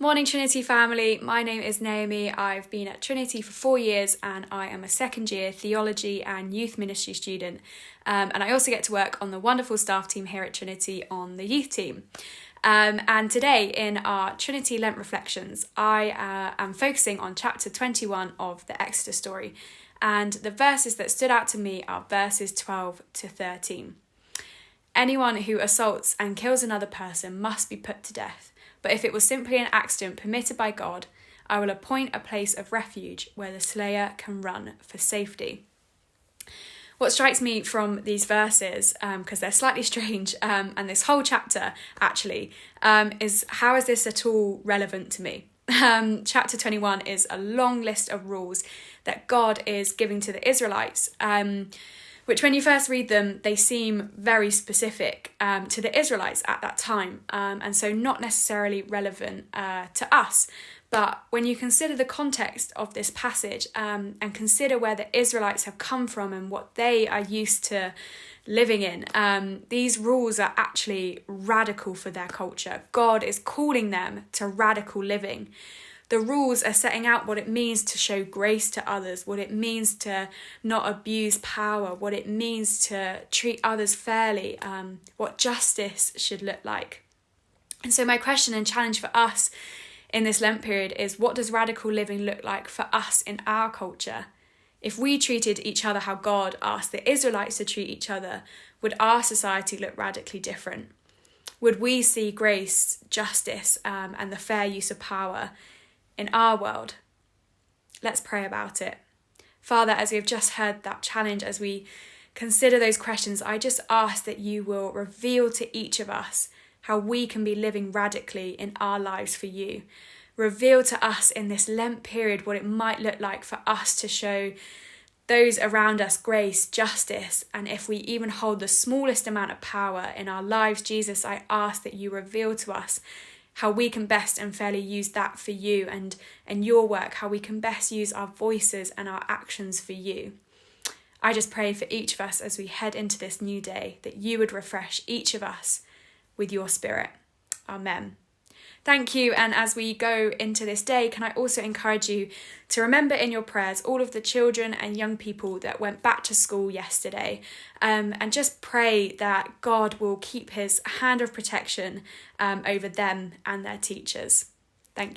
Morning Trinity family, my name is Naomi. I've been at Trinity for 4 years and I am a second year theology and youth ministry student, and I also get to work on the wonderful staff team here at Trinity on the youth team. And today in our Trinity Lent reflections, I am focusing on chapter 21 of the Exodus story, and the verses that stood out to me are verses 12 to 13. Anyone who assaults and kills another person must be put to death. But if it was simply an accident permitted by God, I will appoint a place of refuge where the slayer can run for safety. What strikes me from these verses, because they're slightly strange, and this whole chapter actually, is how is this at all relevant to me? Chapter 21 is a long list of rules that God is giving to the Israelites, which when you first read them, they seem very specific to the Israelites at that time, and so not necessarily relevant to us. But when you consider the context of this passage and consider where the Israelites have come from and what they are used to living in, these rules are actually radical for their culture. God is calling them to radical living. The rules are setting out what it means to show grace to others, what it means to not abuse power, what it means to treat others fairly, what justice should look like. And so my question and challenge for us in this Lent period is, what does radical living look like for us in our culture? If we treated each other how God asked the Israelites to treat each other, would our society look radically different? Would we see grace, justice, and the fair use of power in our world? Let's pray about it. Father, as we've just heard that challenge, as we consider those questions, I just ask that you will reveal to each of us how we can be living radically in our lives for you. Reveal to us in this Lent period what it might look like for us to show those around us grace, justice, and if we even hold the smallest amount of power in our lives, Jesus, I ask that you reveal to us how we can best and fairly use that for you and your work, how we can best use our voices and our actions for you. I just pray for each of us as we head into this new day, that you would refresh each of us with your Spirit. Amen. Thank you. And as we go into this day, can I also encourage you to remember in your prayers all of the children and young people that went back to school yesterday, and just pray that God will keep his hand of protection over them and their teachers. Thank you.